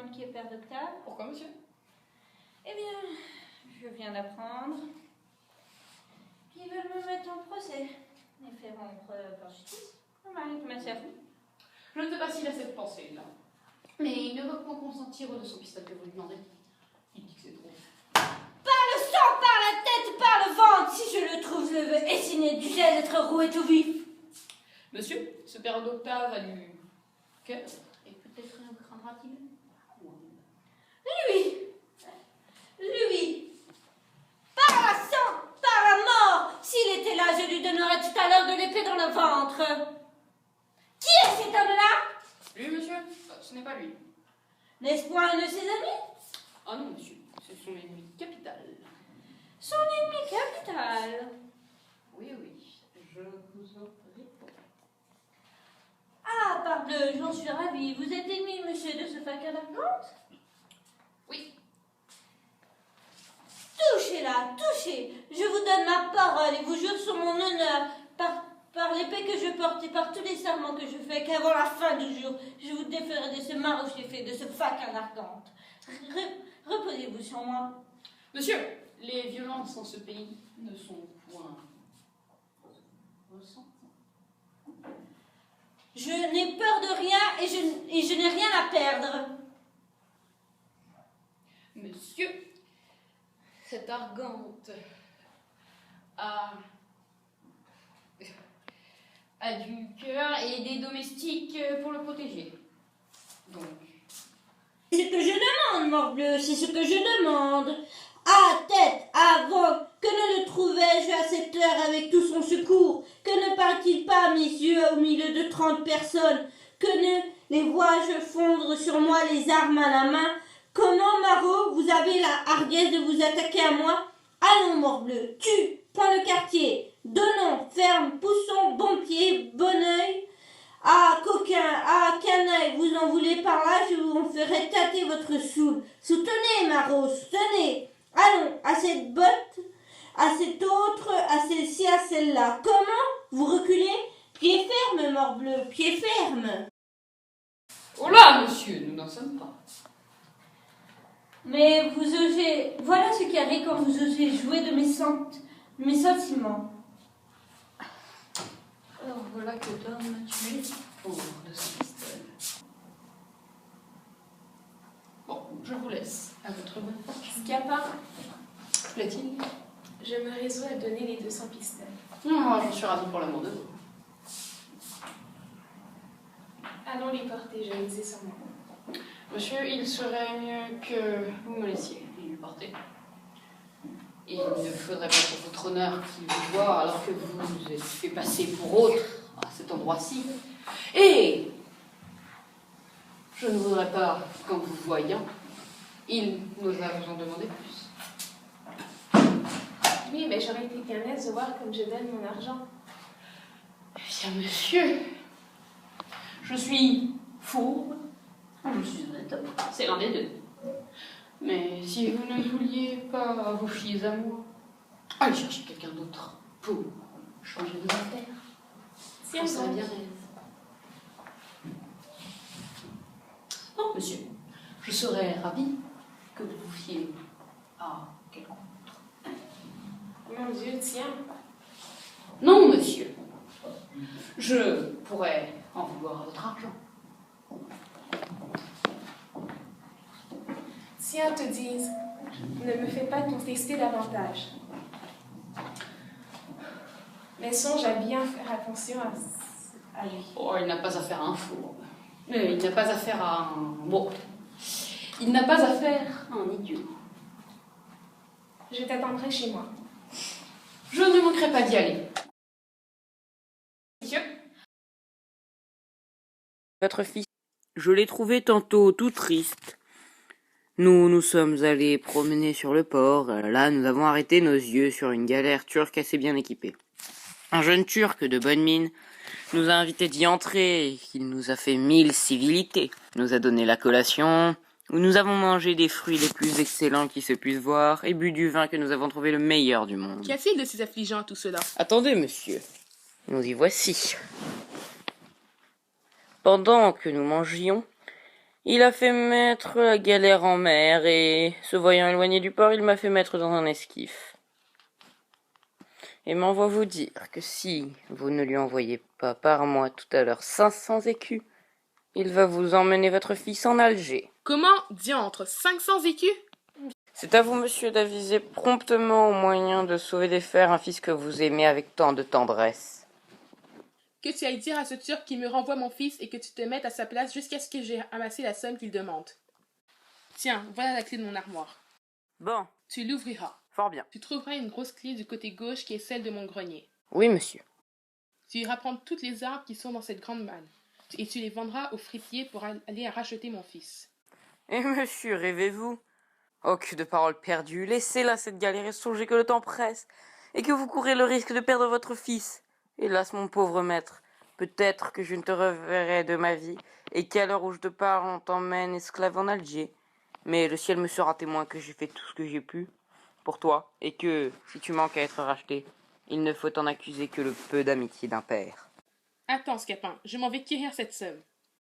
demande qui est père d'Octave. Pourquoi, monsieur? Eh bien, je viens d'apprendre qu'ils veulent me mettre en procès et faire rompre par justice mon mari de ma sœur. Je ne sais pas s'il a cette pensée-là. Mais il ne veut pas consentir de son pistolet que vous lui demandez. Il dit que c'est trop. Par le sang, par la tête, par le ventre, si je le trouve, je le veux essayer du gel d'être roué tout vif. Monsieur, ce père d'Octave a du cœur, et peut-être craindra-t-il? Lui, par la sang, par la mort, s'il était là, je lui donnerais tout à l'heure de l'épée dans le ventre. Qui est cet homme-là? Lui, monsieur? Ce n'est pas lui. N'est-ce point un de ses amis? Ah non, monsieur, c'est son ennemi capital. Son ennemi capital. Oui, je vous en réponds. Ah, parbleu, j'en suis ravie. Vous êtes ennemi, monsieur, de ce facin d'argante? Oui. Touchez-la, touchez. Je vous donne ma parole et vous jure sur mon honneur, par l'épée que je porte et par tous les serments que je fais, qu'avant la fin du jour, je vous déferai de ce marocher fait, de ce facin d'argante. Reposez-vous sur moi. Monsieur, les violences en ce pays ne sont point ressenties. Je n'ai peur de rien et je n'ai rien à perdre. Monsieur, cette argante a du cœur et des domestiques pour le protéger. Donc, C'est ce que je demande, morbleu, c'est ce que je demande. À tête, avant, que ne le trouvais-je à cette heure avec tout son secours? Que ne parle-t-il pas à mes yeux au milieu de 30 personnes? Que ne les vois-je fondre sur moi les armes à la main? Comment, Marot, vous avez la hardiesse de vous attaquer à moi? Allons, morbleu, tue, point le quartier. Donnons, ferme, poussons, bon pied, bon œil. Ah, coquin, ah, canaille, vous en voulez par là, je vous en ferai tâter votre soule. Soutenez, Marot, soutenez. Allons, à cette botte, à cette autre, à celle-ci, à celle-là. Comment? Vous reculez? Pied ferme, morbleu, pied ferme. oh là, monsieur, nous n'en sommes pas. Mais vous osez... Voilà ce qui arrive quand vous osez jouer de mes sentiments. Alors voilà que Tom m'a tué pour de son pistolet. Bon, je vous laisse à votre bonne fortune. Scapin, Plaît-il? je me résous à donner les 200 pistolets. Non, j'en suis ravie pour l'amour de vous. Allons les porter, je les ai sur moi. Monsieur, il serait mieux que vous me laissiez les porter. Il ne faudrait pas pour votre honneur qu'il vous voie alors que vous vous êtes fait passer pour autre à cet endroit-ci. Et je ne voudrais pas qu'en vous voyant, il n'osât vous en demander plus. Oui, mais j'aurais été bien aise de voir comme je donne mon argent. Eh bien, monsieur, je suis fourbe ou je suis honnête homme. C'est l'un des deux. Mais si vous ne vouliez pas vous fier à moi, allez chercher quelqu'un d'autre pour changer de affaires. Tiens, On serait donc. bien aise. Non, monsieur, je serais ravie que vous vous fiez à quelqu'un d'autre. Mon Dieu, tiens. Non, monsieur, je pourrais en vouloir votre argent. Tiens, te dise, ne me fais pas contester davantage. Mais songe à bien faire attention à lui. Oh, il n'a pas affaire à un fourbe. Mais il n'a pas affaire à un... Bon. Il n'a pas affaire à un idiot. Je t'attendrai chez moi. Je ne manquerai pas d'y aller. Monsieur? Votre fils, je l'ai trouvé tantôt tout triste. Nous sommes allés promener sur le port. Là, nous avons arrêté nos yeux sur une galère turque assez bien équipée. Un jeune turc de bonne mine nous a invités d'y entrer. Il nous a fait 1000 civilités. Nous a donné la collation, où nous avons mangé des fruits les plus excellents qui se puissent voir, et bu du vin que nous avons trouvé le meilleur du monde. Qu'y a-t-il de si affligeant tout cela? Attendez, monsieur. Nous y voici. Pendant que nous mangions, Il a fait mettre la galère en mer et, se voyant éloigné du port, il m'a fait mettre dans un esquif. Et m'envoie vous dire que si vous ne lui envoyez pas par mois tout à l'heure 500 écus, il va vous emmener votre fils en Alger. Comment diantre 500 écus? C'est à vous, monsieur, d'aviser promptement au moyen de sauver des fers un fils que vous aimez avec tant de tendresse. Que tu ailles dire à ce Turc qu'il me renvoie mon fils et que tu te mettes à sa place jusqu'à ce que j'ai amassé la somme qu'il demande. Tiens, voilà la clé de mon armoire. Bon, Tu l'ouvriras. fort bien. Tu trouveras une grosse clé du côté gauche qui est celle de mon grenier. Oui, monsieur. Tu iras prendre toutes les arbres qui sont dans cette grande manne et tu les vendras au fripier pour aller racheter mon fils. Et monsieur, rêvez-vous? Oh, que de paroles perdues. Laissez là cette galère et songez que le temps presse, et que vous courez le risque de perdre votre fils. Hélas, mon pauvre maître, peut-être que je ne te reverrai de ma vie, et qu'à l'heure où je te parle, on t'emmène esclave en Alger. Mais le ciel me sera témoin que j'ai fait tout ce que j'ai pu pour toi, et que, si tu manques à être racheté, il ne faut t'en accuser que le peu d'amitié d'un père. Attends, Scapin, je m'en vais quérir cette somme.